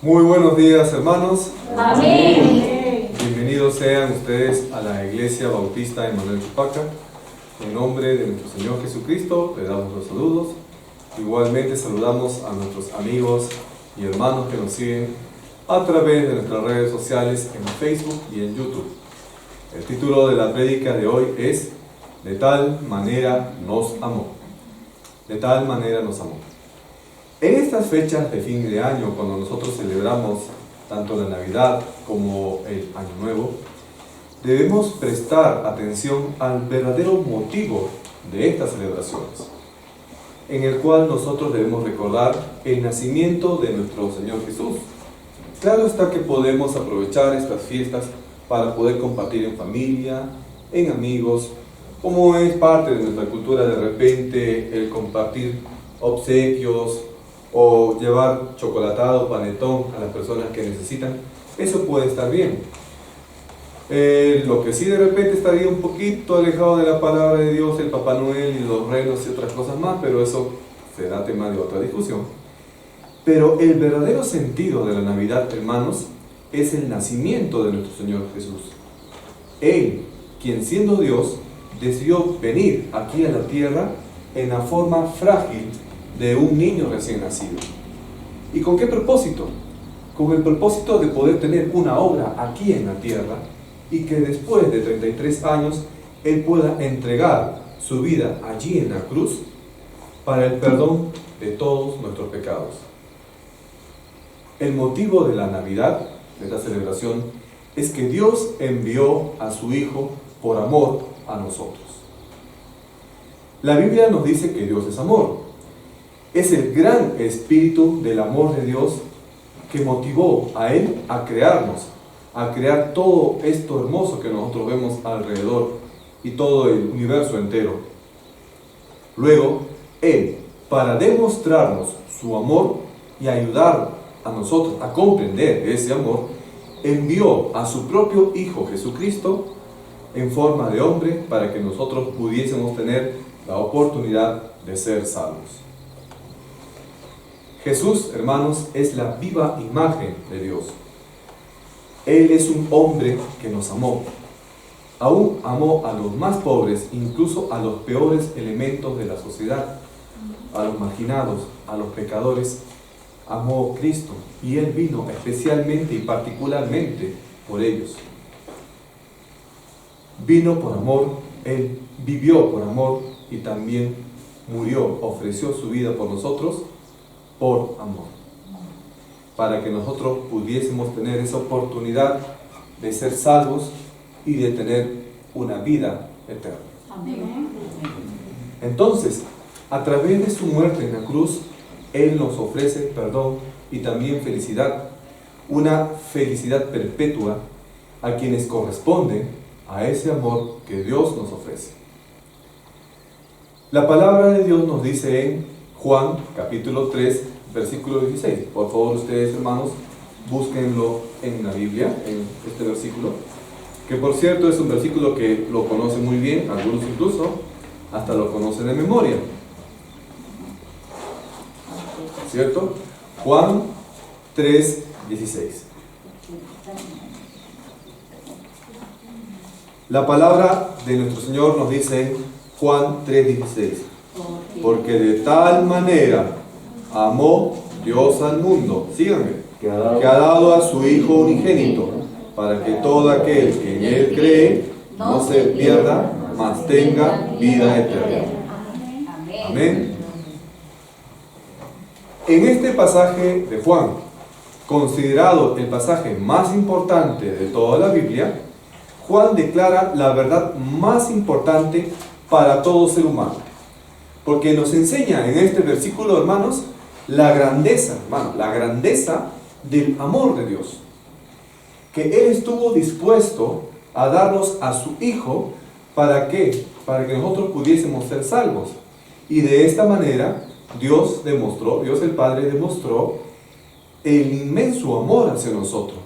Muy buenos días, hermanos. Amén. Bienvenidos sean ustedes a la Iglesia Bautista Emanuel Chupaca. En nombre de nuestro Señor Jesucristo le damos los saludos. Igualmente saludamos a nuestros amigos y hermanos que nos siguen a través de nuestras redes sociales en Facebook y en YouTube. El título de la prédica de hoy es De tal manera nos amó. De tal manera nos amó. En estas fechas de fin de año, cuando nosotros celebramos tanto la Navidad como el Año Nuevo, debemos prestar atención al verdadero motivo de estas celebraciones, en el cual nosotros debemos recordar el nacimiento de nuestro Señor Jesús. Claro está que podemos aprovechar estas fiestas para poder compartir en familia, en amigos, como es parte de nuestra cultura de repente el compartir obsequios, o llevar chocolatado, panetón a las personas que necesitan. Eso puede estar bien. Lo que sí de repente estaría un poquito alejado de la palabra de Dios, el Papá Noel y los renos y otras cosas más, pero eso será tema de otra discusión. Pero el verdadero sentido de la Navidad, hermanos, es el nacimiento de nuestro Señor Jesús. Él, quien siendo Dios, decidió venir aquí a la tierra en la forma frágil de un niño recién nacido. ¿Y con qué propósito? Con el propósito de poder tener una obra aquí en la tierra y que después de 33 años Él pueda entregar su vida allí en la cruz para el perdón de todos nuestros pecados. El motivo de la Navidad, de esta celebración, es que Dios envió a su Hijo por amor a nosotros. La Biblia nos dice que Dios es amor. Es el gran espíritu del amor de Dios que motivó a Él a crearnos, a crear todo esto hermoso que nosotros vemos alrededor y todo el universo entero. Luego, Él, para demostrarnos su amor y ayudar a nosotros a comprender ese amor, envió a su propio Hijo Jesucristo en forma de hombre para que nosotros pudiésemos tener la oportunidad de ser salvos. Jesús, hermanos, es la viva imagen de Dios. Él es un hombre que nos amó. Aún amó a los más pobres, incluso a los peores elementos de la sociedad, a los marginados, a los pecadores. Amó Cristo y Él vino especialmente y particularmente por ellos. Vino por amor, Él vivió por amor y también murió, ofreció su vida por nosotros por amor, para que nosotros pudiésemos tener esa oportunidad de ser salvos y de tener una vida eterna. Amén. Entonces, a través de su muerte en la cruz, Él nos ofrece perdón y también felicidad, una felicidad perpetua a quienes corresponden a ese amor que Dios nos ofrece. La palabra de Dios nos dice en Juan capítulo 3, versículo 16. Por favor, ustedes, hermanos, búsquenlo en la Biblia, en este versículo, que por cierto es un versículo que lo conocen muy bien, algunos incluso hasta lo conocen de memoria. ¿Cierto? Juan 3, 16. La palabra de nuestro Señor nos dice en Juan 3, 16. Porque de tal manera amó Dios al mundo, síganme, que ha dado a su Hijo unigénito, para que todo aquel que en Él cree no se pierda, mas tenga vida eterna. Amén. En este pasaje de Juan, considerado el pasaje más importante de toda la Biblia, Juan declara la verdad más importante para todo ser humano. Porque nos enseña en este versículo, hermanos, la grandeza, hermano, la grandeza del amor de Dios. Que Él estuvo dispuesto a darnos a su Hijo, ¿para qué? Para que nosotros pudiésemos ser salvos. Y de esta manera Dios el Padre demostró el inmenso amor hacia nosotros.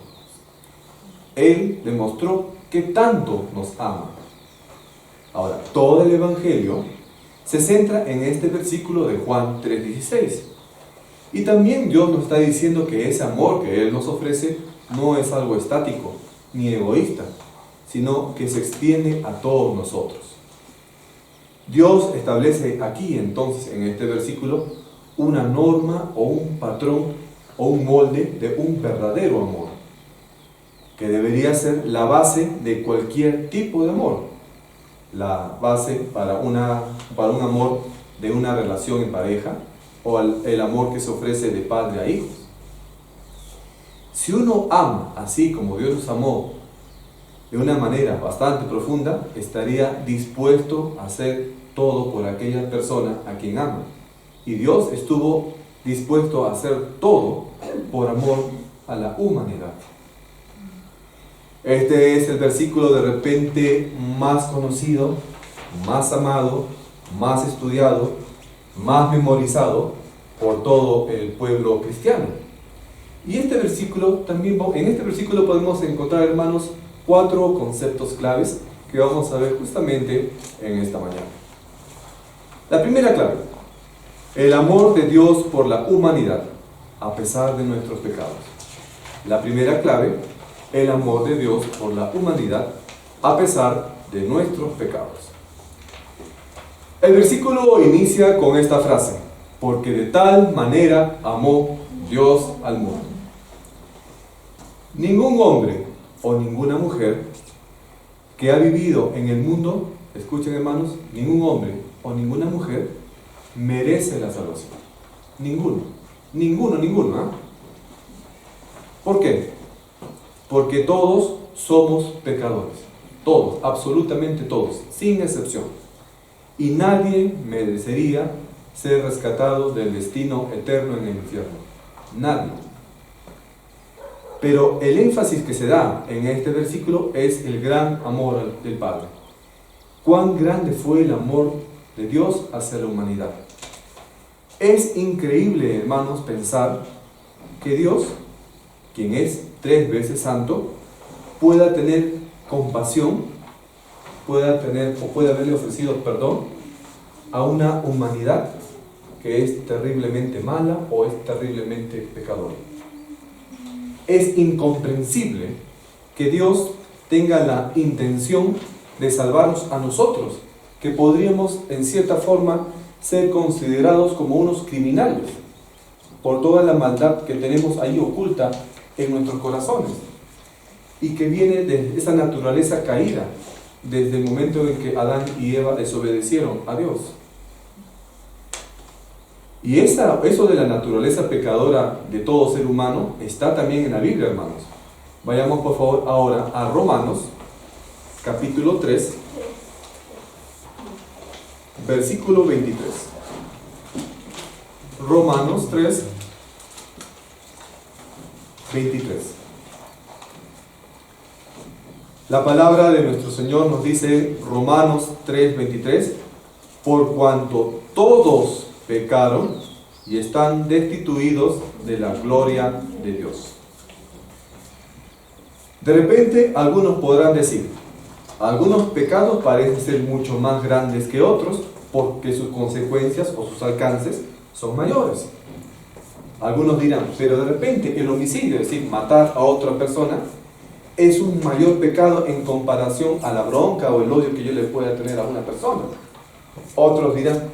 Él demostró que tanto nos ama. Ahora, todo el Evangelio se centra en este versículo de Juan 3:16. Y también Dios nos está diciendo que ese amor que Él nos ofrece no es algo estático ni egoísta, sino que se extiende a todos nosotros. Dios establece aquí entonces en este versículo una norma o un patrón o un molde de un verdadero amor, que debería ser la base de cualquier tipo de amor, la base para un amor de una relación en pareja o el amor que se ofrece de padre a hijos. Si uno ama así como Dios nos amó de una manera bastante profunda, estaría dispuesto a hacer todo por aquella persona a quien ama. Y Dios estuvo dispuesto a hacer todo por amor a la humanidad. Este es el versículo de repente más conocido, más amado, más estudiado, más memorizado por todo el pueblo cristiano. Y en este versículo podemos encontrar, hermanos, 4 conceptos claves que vamos a ver justamente en esta mañana. La primera clave: el amor de Dios por la humanidad, a pesar de nuestros pecados. La primera clave: el amor de Dios por la humanidad, a pesar de nuestros pecados. El versículo inicia con esta frase: porque de tal manera amó Dios al mundo. Ningún hombre o ninguna mujer que ha vivido en el mundo, escuchen hermanos, ningún hombre o ninguna mujer merece la salvación. Ninguno, ¿eh? ¿Por qué? Porque todos somos pecadores. Todos, absolutamente todos, sin excepción. Y nadie merecería ser rescatado del destino eterno en el infierno. Nadie. Pero el énfasis que se da en este versículo es el gran amor del Padre. ¿Cuán grande fue el amor de Dios hacia la humanidad? Es increíble, hermanos, pensar que Dios, quien es 3 veces santo, pueda tener compasión, pueda haberle ofrecido perdón a una humanidad que es terriblemente mala o es terriblemente pecadora. Es incomprensible que Dios tenga la intención de salvarnos a nosotros, que podríamos en cierta forma ser considerados como unos criminales por toda la maldad que tenemos ahí oculta en nuestros corazones y que viene de esa naturaleza caída desde el momento en que Adán y Eva desobedecieron a Dios. Y eso de la naturaleza pecadora de todo ser humano está también en la Biblia, hermanos. Vayamos por favor ahora a Romanos, capítulo 3, versículo 23. Romanos 3, 23. La palabra de nuestro Señor nos dice, Romanos 3, 23, por cuanto todos pecaron y están destituidos de la gloria de Dios. De repente algunos podrán decir, algunos pecados parecen ser mucho más grandes que otros porque sus consecuencias o sus alcances son mayores. Algunos dirán, pero de repente el homicidio, es decir, matar a otra persona, es un mayor pecado en comparación a la bronca o el odio que yo le pueda tener a una persona. Otros dirán,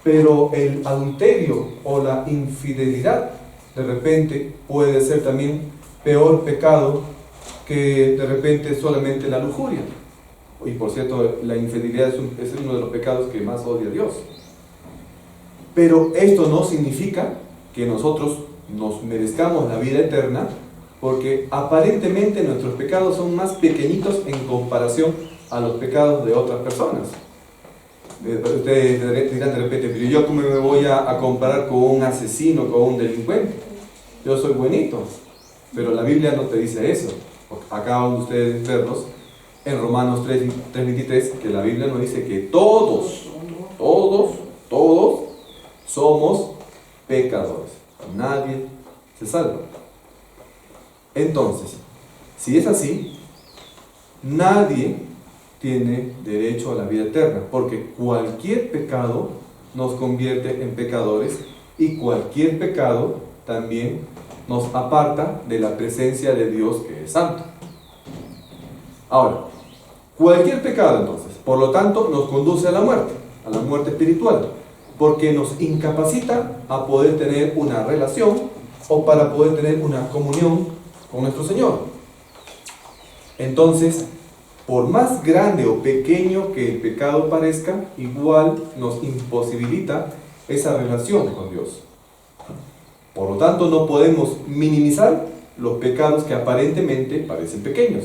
pero el adulterio o la infidelidad de repente puede ser también peor pecado que de repente solamente la lujuria. Y por cierto, la infidelidad es uno de los pecados que más odia a Dios. Pero esto no significa que nosotros nos merezcamos la vida eterna, porque aparentemente nuestros pecados son más pequeñitos en comparación a los pecados de otras personas. Ustedes dirán de repente, pero yo cómo me voy a comparar con un asesino, con un delincuente. Yo soy buenito, pero la Biblia no te dice eso. Acaban ustedes verlos en Romanos 3:23, que la Biblia nos dice que todos somos pecadores. Nadie se salva. Entonces, si es así, nadie tiene derecho a la vida eterna, porque cualquier pecado nos convierte en pecadores y cualquier pecado también nos aparta de la presencia de Dios, que es santo. Ahora, cualquier pecado entonces, por lo tanto, nos conduce a la muerte espiritual, porque nos incapacita a poder tener una relación o para poder tener una comunión con nuestro Señor. Entonces, por más grande o pequeño que el pecado parezca, igual nos imposibilita esa relación con Dios. Por lo tanto, no podemos minimizar los pecados que aparentemente parecen pequeños,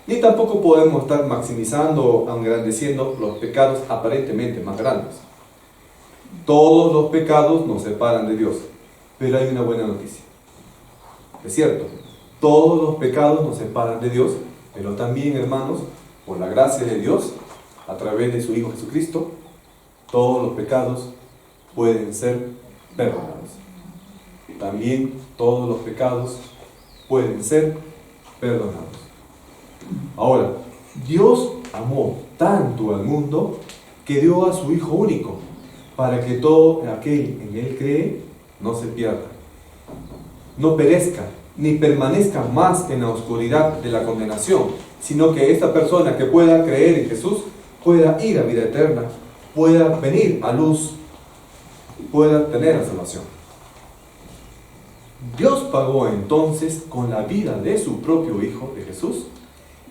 ni tampoco podemos estar maximizando o engrandeciendo los pecados aparentemente más grandes. Todos los pecados nos separan de Dios, pero hay una buena noticia. Es cierto, todos los pecados nos separan de Dios, pero también, hermanos, por la gracia de Dios, a través de su Hijo Jesucristo, todos los pecados pueden ser perdonados. También todos los pecados pueden ser perdonados. Ahora, Dios amó tanto al mundo que dio a su Hijo único, para que todo aquel en Él cree no se pierda, no perezca, ni permanezca más en la oscuridad de la condenación, sino que esta persona que pueda creer en Jesús pueda ir a vida eterna, pueda venir a luz, pueda tener la salvación. Dios pagó entonces con la vida de su propio Hijo, de Jesús,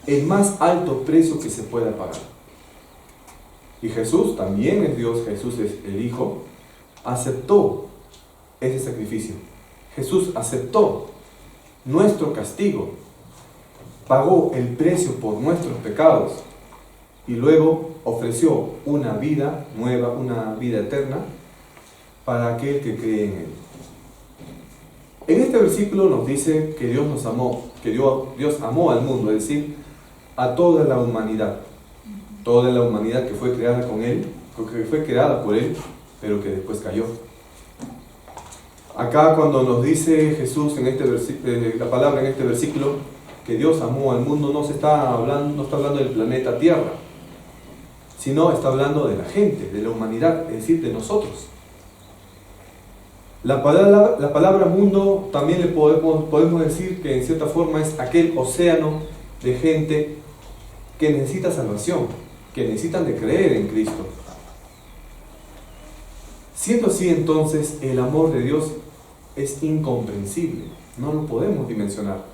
el más alto precio que se pueda pagar. Y Jesús también es Dios, Jesús es el Hijo, aceptó ese sacrificio. Jesús aceptó nuestro castigo, pagó el precio por nuestros pecados y luego ofreció una vida nueva, una vida eterna para aquel que cree en Él. En este versículo nos dice que Dios nos amó, que Dios amó al mundo, es decir, a toda la humanidad que fue creada con Él, que fue creada por Él, pero que después cayó. Acá cuando nos dice Jesús en la palabra en este versículo que Dios amó al mundo, no está hablando del planeta Tierra, sino está hablando de la gente, de la humanidad, es decir, de nosotros. La palabra mundo también le podemos decir que en cierta forma es aquel océano de gente que necesita salvación, que necesitan de creer en Cristo. Siendo así, entonces, el amor de Dios es incomprensible, no lo podemos dimensionar,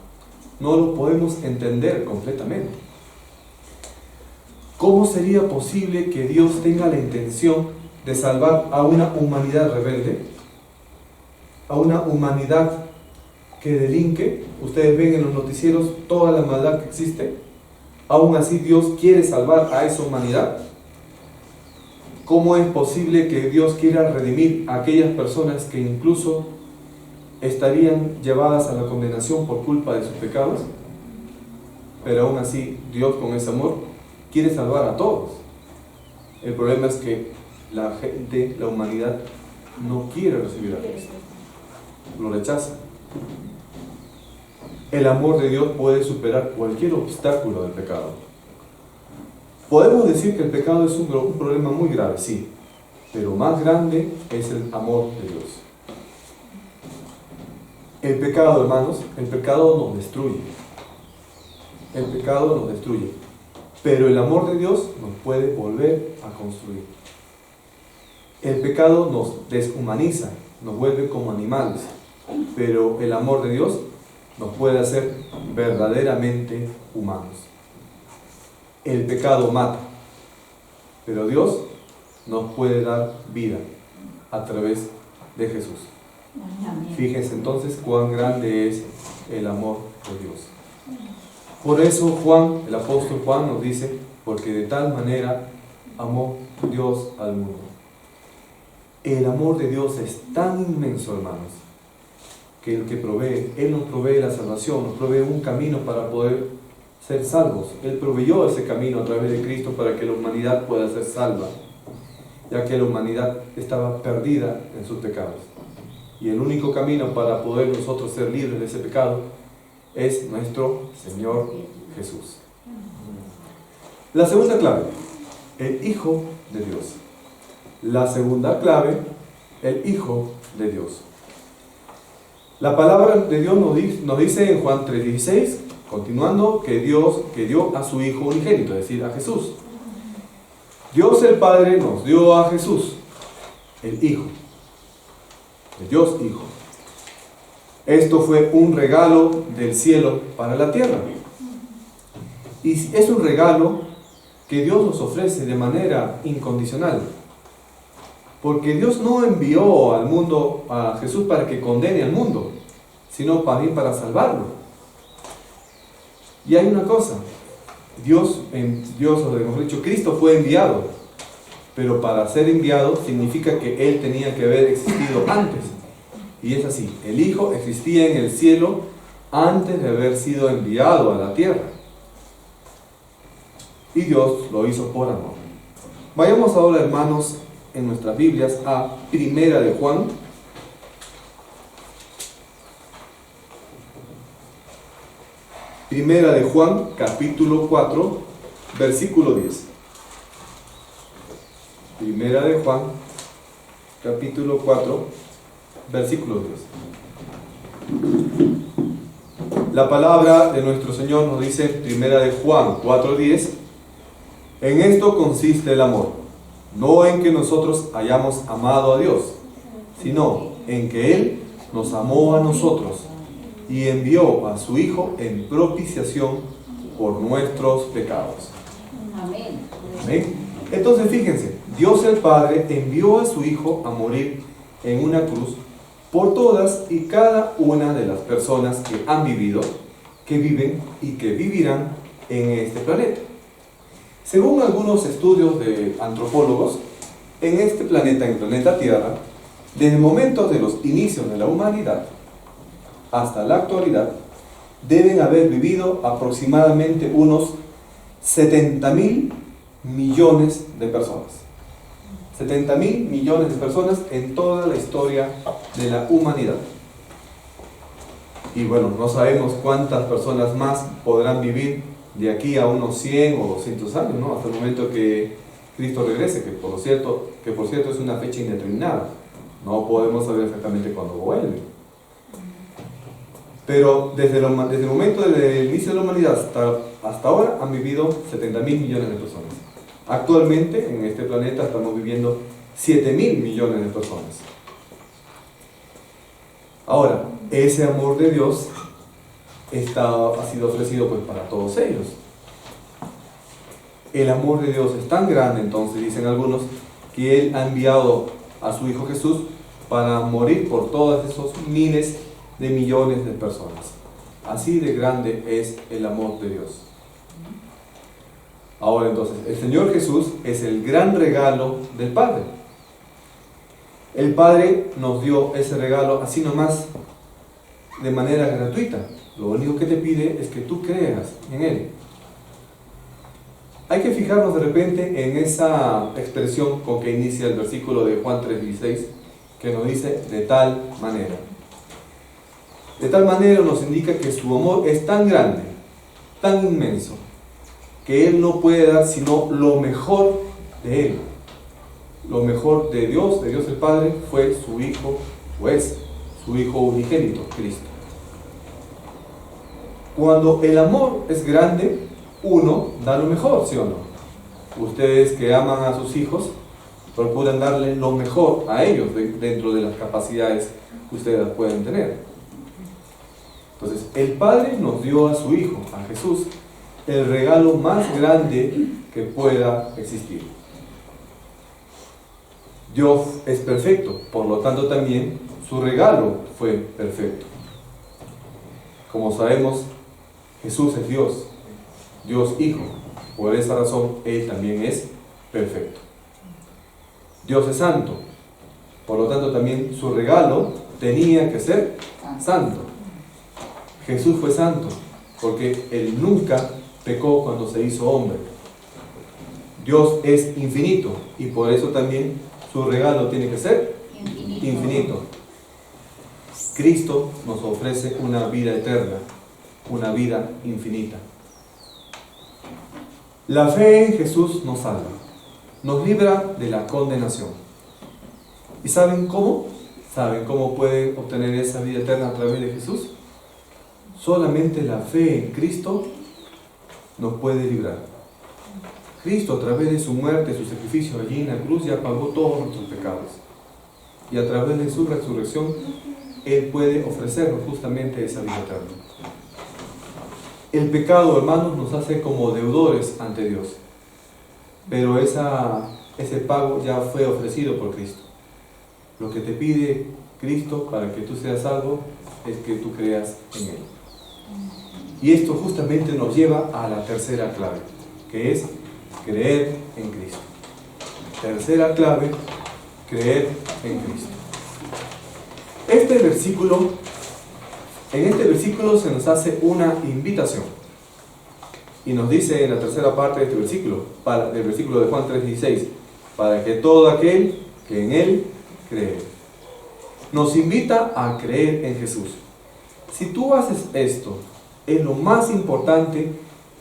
no lo podemos entender completamente. ¿Cómo sería posible que Dios tenga la intención de salvar a una humanidad rebelde, a una humanidad que delinque? Ustedes ven en los noticieros toda la maldad que existe. Aún así Dios quiere salvar a esa humanidad. ¿Cómo es posible que Dios quiera redimir a aquellas personas que incluso estarían llevadas a la condenación por culpa de sus pecados? Pero aún así Dios, con ese amor, quiere salvar a todos. El problema es que la gente, la humanidad, no quiere recibir a Cristo, lo rechaza. El amor de Dios puede superar cualquier obstáculo del pecado. Podemos decir que el pecado es un problema muy grave, sí, pero más grande es el amor de Dios. El pecado, hermanos, el pecado nos destruye. El pecado nos destruye. Pero el amor de Dios nos puede volver a construir. El pecado nos deshumaniza, nos vuelve como animales. Pero el amor de Dios nos puede hacer verdaderamente humanos. El pecado mata, pero Dios nos puede dar vida a través de Jesús. Fíjense entonces cuán grande es el amor de Dios. Por eso Juan, el apóstol Juan, nos dice: porque de tal manera amó Dios al mundo. El amor de Dios es tan inmenso, hermanos, que Él nos provee la salvación, nos provee un camino para poder ser salvos. Él proveyó ese camino a través de Cristo para que la humanidad pueda ser salva, ya que la humanidad estaba perdida en sus pecados. Y el único camino para poder nosotros ser libres de ese pecado es nuestro Señor Jesús. La segunda clave, el Hijo de Dios. La segunda clave, el Hijo de Dios. La palabra de Dios nos dice en Juan 3:16, continuando, que Dios que dio a su Hijo unigénito, es decir, a Jesús. Dios el Padre nos dio a Jesús, el Hijo, el Dios Hijo. Esto fue un regalo del cielo para la tierra. Y es un regalo que Dios nos ofrece de manera incondicional. Porque Dios no envió al mundo a Jesús para que condene al mundo, sino también para salvarlo. Y hay una cosa, o mejor dicho, Cristo fue enviado, pero para ser enviado significa que Él tenía que haber existido antes. Y es así, el Hijo existía en el cielo antes de haber sido enviado a la tierra. Y Dios lo hizo por amor. Vayamos ahora, hermanos, en nuestras Biblias a Primera de Juan. Primera de Juan, capítulo 4, versículo 10. Primera de Juan, capítulo 4, versículo 10. La palabra de nuestro Señor nos dice, Primera de Juan 4:10, en esto consiste el amor, no en que nosotros hayamos amado a Dios, sino en que Él nos amó a nosotros y envió a su Hijo en propiciación por nuestros pecados. Amén. Amén. Entonces fíjense, Dios el Padre envió a su Hijo a morir en una cruz por todas y cada una de las personas que han vivido, que viven y que vivirán en este planeta. Según algunos estudios de antropólogos, en este planeta, en el planeta Tierra, desde momentos de los inicios de la humanidad hasta la actualidad, deben haber vivido aproximadamente unos 70.000 millones de personas. 70.000 millones de personas en toda la historia de la humanidad. Y bueno, no sabemos cuántas personas más podrán vivir de aquí a unos 100 o 200 años, ¿no? Hasta el momento que Cristo regrese, que por cierto es una fecha indeterminada. No podemos saber exactamente cuándo vuelve. Pero desde el momento del inicio de la humanidad hasta ahora han vivido 70.000 millones de personas. Actualmente en este planeta estamos viviendo 7.000 millones de personas. Ahora, ese amor de Dios ha sido ofrecido pues para todos ellos. El amor de Dios es tan grande, entonces dicen algunos, que Él ha enviado a su Hijo Jesús para morir por todos esos miles de millones de personas. Así de grande es el amor de Dios. Ahora entonces, el Señor Jesús es el gran regalo del Padre. El Padre nos dio ese regalo así nomás, de manera gratuita. Lo único que te pide es que tú creas en Él. Hay que fijarnos de repente en esa expresión con que inicia el versículo de Juan 3:16, que nos dice de tal manera. De tal manera nos indica que su amor es tan grande, tan inmenso, que Él no puede dar sino lo mejor de Él. Lo mejor de Dios el Padre, fue su Hijo, o es su Hijo unigénito, Cristo. Cuando el amor es grande, uno da lo mejor, ¿sí o no? Ustedes que aman a sus hijos, procuran darle lo mejor a ellos dentro de las capacidades que ustedes pueden tener. Entonces, el Padre nos dio a su Hijo, a Jesús, el regalo más grande que pueda existir. Dios es perfecto, por lo tanto también su regalo fue perfecto. Como sabemos, Jesús es Dios, Dios Hijo. Por esa razón, Él también es perfecto. Dios es santo, por lo tanto también su regalo tenía que ser santo. Jesús fue santo, porque Él nunca pecó cuando se hizo hombre. Dios es infinito, y por eso también su regalo tiene que ser infinito. Cristo nos ofrece una vida eterna, una vida infinita. La fe en Jesús nos salva, nos libra de la condenación. ¿Y saben cómo? ¿Saben cómo pueden obtener esa vida eterna a través de Jesús? Solamente la fe en Cristo nos puede librar. Cristo, a través de su muerte, su sacrificio allí en la cruz, ya pagó todos nuestros pecados. Y a través de su resurrección, Él puede ofrecernos justamente esa vida eterna. El pecado, hermanos, nos hace como deudores ante Dios. Pero ese pago ya fue ofrecido por Cristo. Lo que te pide Cristo para que tú seas salvo es que tú creas en Él. Y esto justamente nos lleva a la tercera clave, que es creer en Cristo. Tercera clave, creer en Cristo. En este versículo se nos hace una invitación. Y nos dice en la tercera parte de este versículo, del versículo de Juan 3:16, para que todo aquel que en Él cree. Nos invita a creer en Jesús. Si tú haces esto, es lo más importante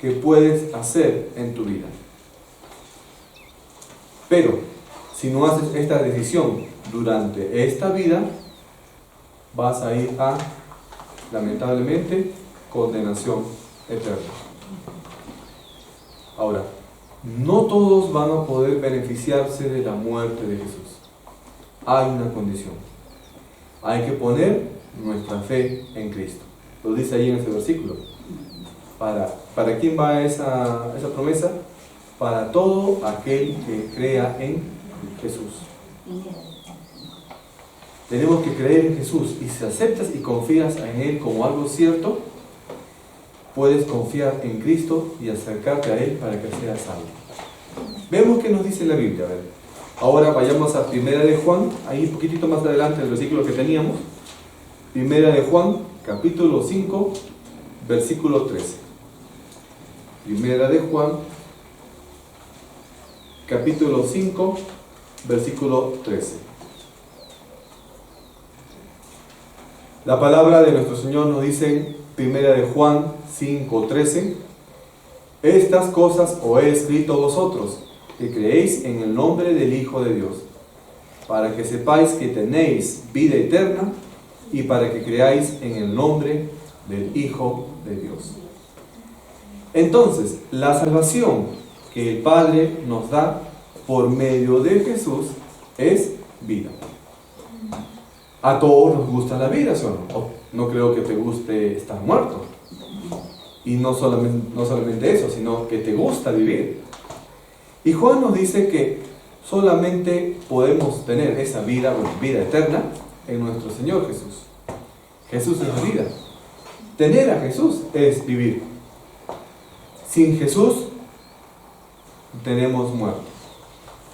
que puedes hacer en tu vida. Pero, si no haces esta decisión durante esta vida, vas a ir a, lamentablemente, condenación eterna. Ahora, no todos van a poder beneficiarse de la muerte de Jesús. Hay una condición. Hay que poner nuestra fe en Cristo. Lo dice ahí en ese versículo. ¿Para quién va esa promesa? Para todo aquel que crea en Jesús. Tenemos que creer en Jesús, y si aceptas y confías en Él como algo cierto, puedes confiar en Cristo y acercarte a Él para que seas salvo. Vemos qué nos dice la Biblia. A ver. Ahora vayamos a Primera de Juan, ahí un poquitito más adelante del versículo que teníamos. Primera de Juan, capítulo 5, versículo 13. Primera de Juan, capítulo 5, versículo 13. La palabra de nuestro Señor nos dice, Primera de Juan 5, 13, estas cosas os he escrito vosotros, que creéis en el nombre del Hijo de Dios, para que sepáis que tenéis vida eterna, y para que creáis en el nombre del Hijo de Dios. Entonces, la salvación que el Padre nos da por medio de Jesús es vida. A todos nos gusta la vida, ¿sí o no? No creo que te guste estar muerto. Y no solamente eso, sino que te gusta vivir. Y Juan nos dice que solamente podemos tener esa vida eterna en nuestro Señor Jesús. Jesús es la vida. Tener a Jesús es vivir. Sin Jesús tenemos muerte.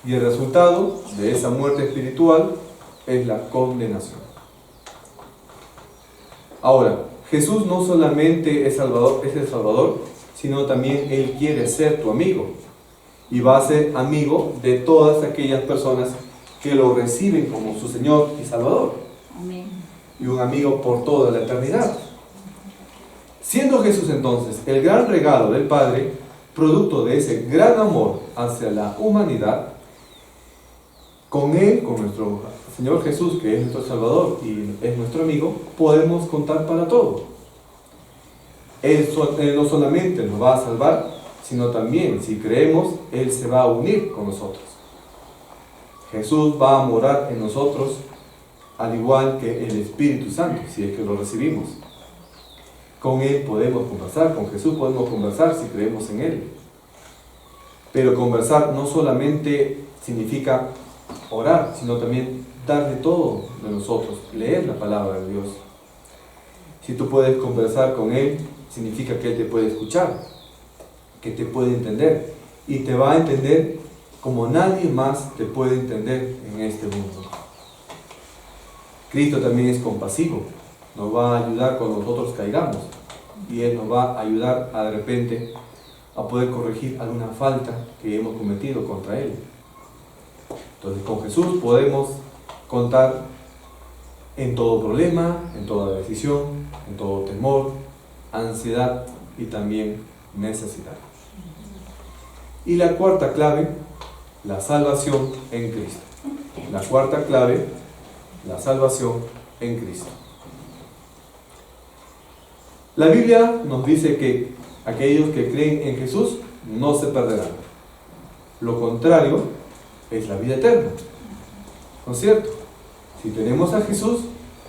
Y el resultado de esa muerte espiritual es la condenación. Ahora, Jesús no solamente es el Salvador, sino también Él quiere ser tu amigo. Y va a ser amigo de todas aquellas personas que lo reciben como su Señor y Salvador. Amén. Y un amigo por toda la eternidad. Siendo Jesús entonces el gran regalo del Padre, producto de ese gran amor hacia la humanidad, con Él, con nuestro Señor Jesús, que es nuestro Salvador y es nuestro amigo, podemos contar para todo. Él no solamente nos va a salvar, sino también, si creemos, Él se va a unir con nosotros. Jesús va a morar en nosotros, al igual que el Espíritu Santo, si es que lo recibimos. Con Él podemos conversar, con Jesús podemos conversar si creemos en Él. Pero conversar no solamente significa orar, sino también darle todo de nosotros, leer la palabra de Dios. Si tú puedes conversar con Él, significa que Él te puede escuchar, que te puede entender, y te va a entender como nadie más te puede entender en este mundo. Cristo también es compasivo, nos va a ayudar cuando nosotros caigamos y Él nos va a ayudar de repente a poder corregir alguna falta que hemos cometido contra Él. Entonces con Jesús podemos contar en todo problema, en toda decisión, en todo temor, ansiedad y también necesidad. Y la cuarta clave, la salvación en Cristo. La cuarta clave, la salvación en Cristo. La Biblia nos dice que aquellos que creen en Jesús no se perderán. Lo contrario es la vida eterna. ¿No es cierto? Si tenemos a Jesús,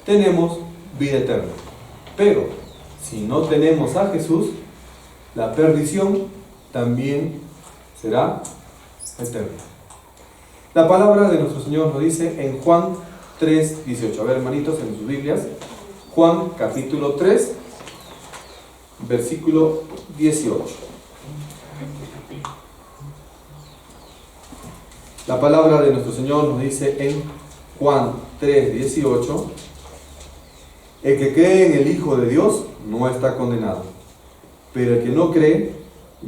tenemos vida eterna. Pero si no tenemos a Jesús, la perdición también será eterna. La palabra de nuestro Señor nos dice en Juan 3:18. A ver, hermanitos, en sus Biblias. Juan capítulo 3, versículo 18. La palabra de nuestro Señor nos dice en Juan 3:18: el que cree en el Hijo de Dios no está condenado, pero el que no cree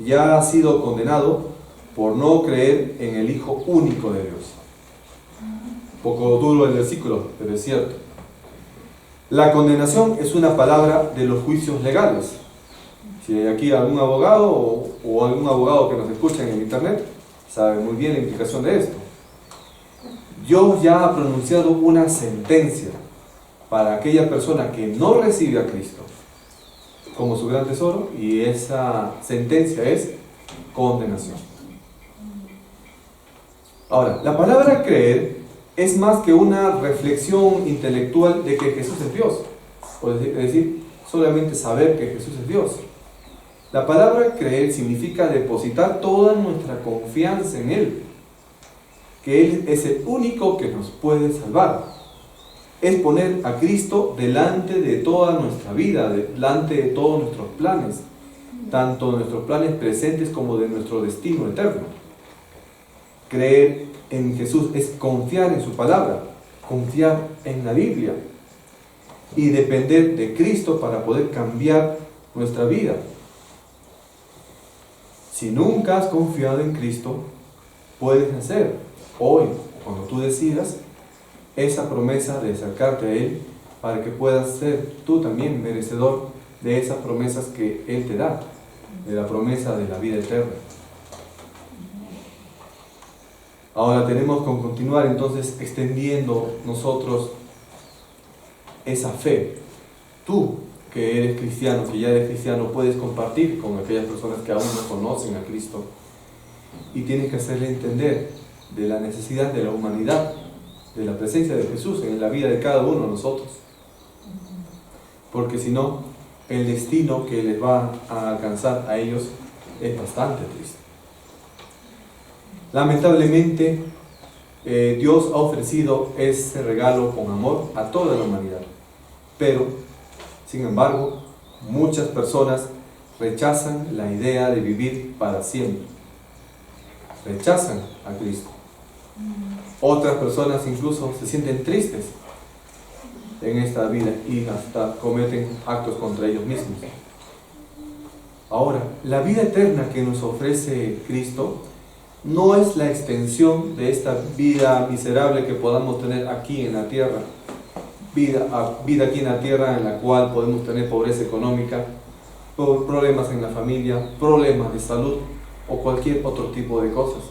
ya ha sido condenado por no creer en el Hijo único de Dios. Un poco duro el versículo, pero es cierto. La condenación es una palabra de los juicios legales. Si hay aquí algún abogado o algún abogado que nos escucha en el internet, sabe muy bien la implicación de esto. Dios ya ha pronunciado una sentencia para aquella persona que no recibe a Cristo como su gran tesoro, y esa sentencia es condenación. Ahora, la palabra creer es más que una reflexión intelectual de que Jesús es Dios, es decir, solamente saber que Jesús es Dios. La palabra creer significa depositar toda nuestra confianza en Él, que Él es el único que nos puede salvar. Es poner a Cristo delante de toda nuestra vida, delante de todos nuestros planes, tanto nuestros planes presentes como de nuestro destino eterno. Creer en Jesús es confiar en su palabra, confiar en la Biblia y depender de Cristo para poder cambiar nuestra vida. Si nunca has confiado en Cristo, puedes hacer hoy, cuando tú decidas, esa promesa de acercarte a Él para que puedas ser tú también merecedor de esas promesas que Él te da, de la promesa de la vida eterna. Ahora tenemos que continuar entonces extendiendo nosotros esa fe. Tú que eres cristiano, que ya eres cristiano, puedes compartir con aquellas personas que aún no conocen a Cristo y tienes que hacerle entender de la necesidad de la humanidad, de la presencia de Jesús en la vida de cada uno de nosotros, porque si no, el destino que les va a alcanzar a ellos es bastante triste. Lamentablemente, Dios ha ofrecido ese regalo con amor a toda la humanidad, pero sin embargo, muchas personas rechazan la idea de vivir para siempre, rechazan a Cristo. Otras personas incluso se sienten tristes en esta vida y hasta cometen actos contra ellos mismos. Ahora, la vida eterna que nos ofrece Cristo no es la extensión de esta vida miserable que podamos tener aquí en la tierra. Vida aquí en la tierra en la cual podemos tener pobreza económica, problemas en la familia, problemas de salud o cualquier otro tipo de cosas.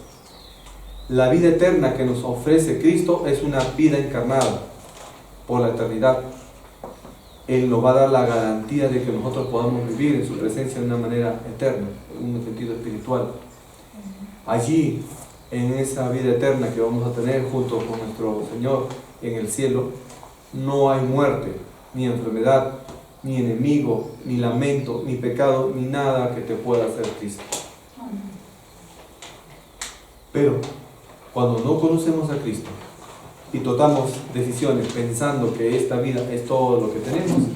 La vida eterna que nos ofrece Cristo es una vida encarnada por la eternidad. Él nos va a dar la garantía de que nosotros podamos vivir en su presencia de una manera eterna, en un sentido espiritual. Allí, en esa vida eterna que vamos a tener junto con nuestro Señor en el cielo, no hay muerte, ni enfermedad, ni enemigo, ni lamento, ni pecado, ni nada que te pueda hacer triste. Pero cuando no conocemos a Cristo y tomamos decisiones pensando que esta vida es todo lo que tenemos,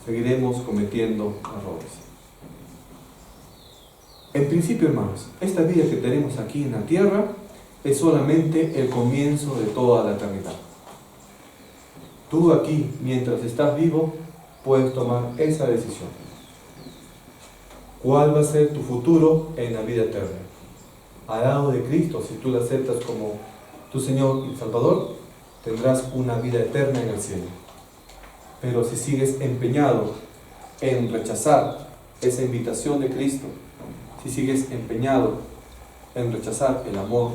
seguiremos cometiendo errores. En principio, hermanos, esta vida que tenemos aquí en la tierra es solamente el comienzo de toda la eternidad. Tú aquí, mientras estás vivo, puedes tomar esa decisión. ¿Cuál va a ser tu futuro en la vida eterna? Al lado de Cristo, si tú lo aceptas como tu Señor y Salvador, tendrás una vida eterna en el cielo. Pero si sigues empeñado en rechazar esa invitación de Cristo, si sigues empeñado en rechazar el amor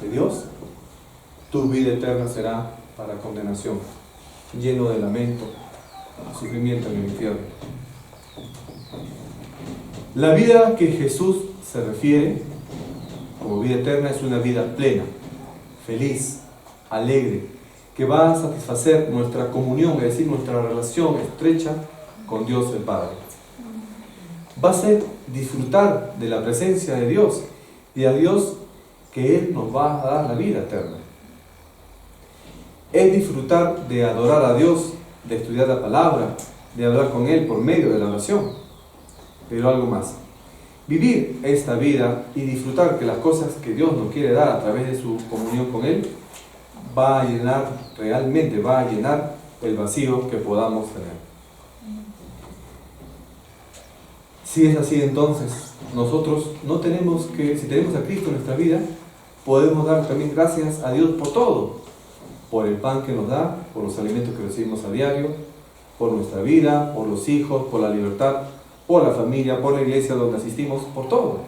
de Dios, tu vida eterna será para condenación, lleno de lamento, sufrimiento en el infierno. La vida que Jesús se refiere como vida eterna es una vida plena, feliz, alegre, que va a satisfacer nuestra comunión, es decir, nuestra relación estrecha con Dios el Padre. Va a ser disfrutar de la presencia de Dios y a Dios que Él nos va a dar la vida eterna. Es disfrutar de adorar a Dios, de estudiar la palabra, de hablar con Él por medio de la oración. Pero algo más. Vivir esta vida y disfrutar que las cosas que Dios nos quiere dar a través de su comunión con Él va a llenar, realmente va a llenar el vacío que podamos tener. Si es así, entonces nosotros no tenemos que, si tenemos a Cristo en nuestra vida, podemos dar también gracias a Dios por todo, por el pan que nos da, por los alimentos que recibimos a diario, por nuestra vida, por los hijos, por la libertad, por la familia, por la iglesia donde asistimos, por todo.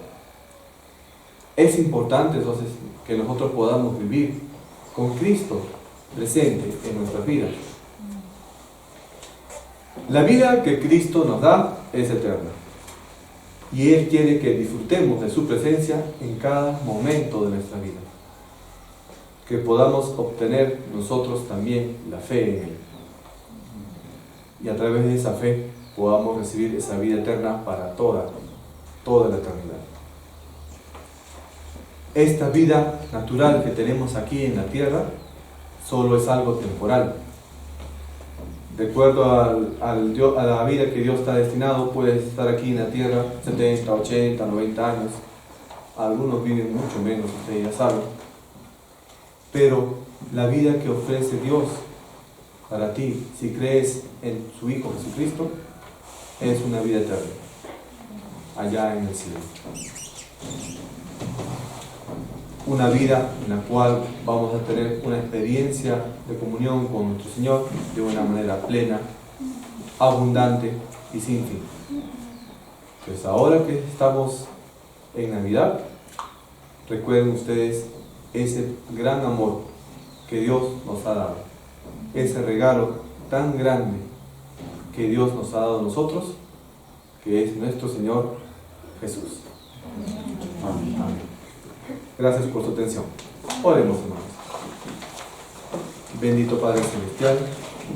Es importante entonces que nosotros podamos vivir con Cristo presente en nuestras vidas. La vida que Cristo nos da es eterna. Y Él quiere que disfrutemos de su presencia en cada momento de nuestra vida. Que podamos obtener nosotros también la fe en Él. Y a través de esa fe podamos recibir esa vida eterna para toda la eternidad. Esta vida natural que tenemos aquí en la tierra solo es algo temporal. De acuerdo a la vida que Dios está destinado, puedes estar aquí en la tierra 70, 80, 90 años. Algunos viven mucho menos, ustedes ya saben. Pero la vida que ofrece Dios para ti, si crees en su Hijo Jesucristo, es una vida eterna, allá en el cielo. Una vida en la cual vamos a tener una experiencia de comunión con nuestro Señor de una manera plena, abundante y sin fin. Pues ahora que estamos en Navidad, recuerden ustedes ese gran amor que Dios nos ha dado, ese regalo tan grande que Dios nos ha dado a nosotros, que es nuestro Señor Jesús. Amén. Gracias por su atención. Oremos, hermanos. Bendito Padre Celestial,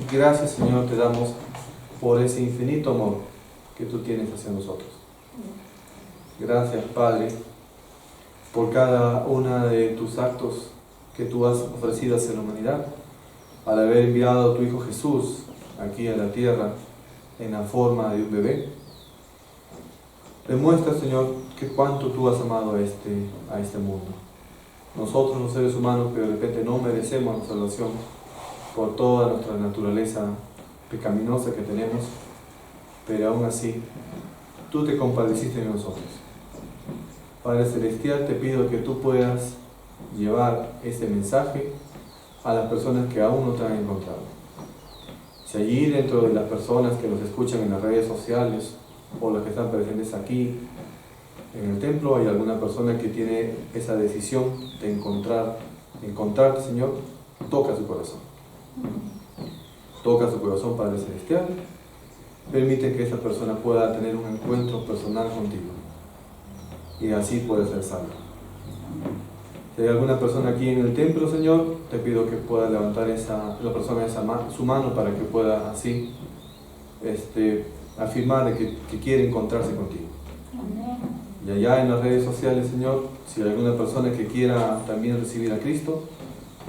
gracias, Señor, te damos por ese infinito amor que tú tienes hacia nosotros. Gracias, Padre, por cada una de tus actos que tú has ofrecido hacia la humanidad, al haber enviado a tu Hijo Jesús aquí a la tierra en la forma de un bebé. Demuestra, Señor, que cuánto tú has amado a este mundo. Nosotros, los seres humanos, que de repente no merecemos la salvación por toda nuestra naturaleza pecaminosa que tenemos, pero aún así, tú te compadeciste de nosotros. Padre Celestial, te pido que tú puedas llevar este mensaje a las personas que aún no te han encontrado. Si allí dentro de las personas que nos escuchan en las redes sociales o las que están presentes aquí en el templo hay alguna persona que tiene esa decisión de encontrarte, Señor, toca su corazón. Toca su corazón, Padre Celestial. Permite que esa persona pueda tener un encuentro personal contigo y así puede ser salvo. Si hay alguna persona aquí en el templo, Señor, te pido que pueda levantar la persona su mano para que pueda así afirmar de que quiere encontrarse contigo. Y allá en las redes sociales, Señor, si hay alguna persona que quiera también recibir a Cristo,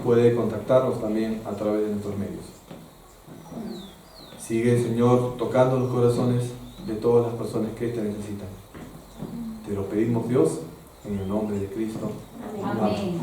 puede contactarnos también a través de nuestros medios. Sigue, Señor, tocando los corazones de todas las personas que te necesitan. Te lo pedimos, Dios, en el nombre de Cristo. Amén.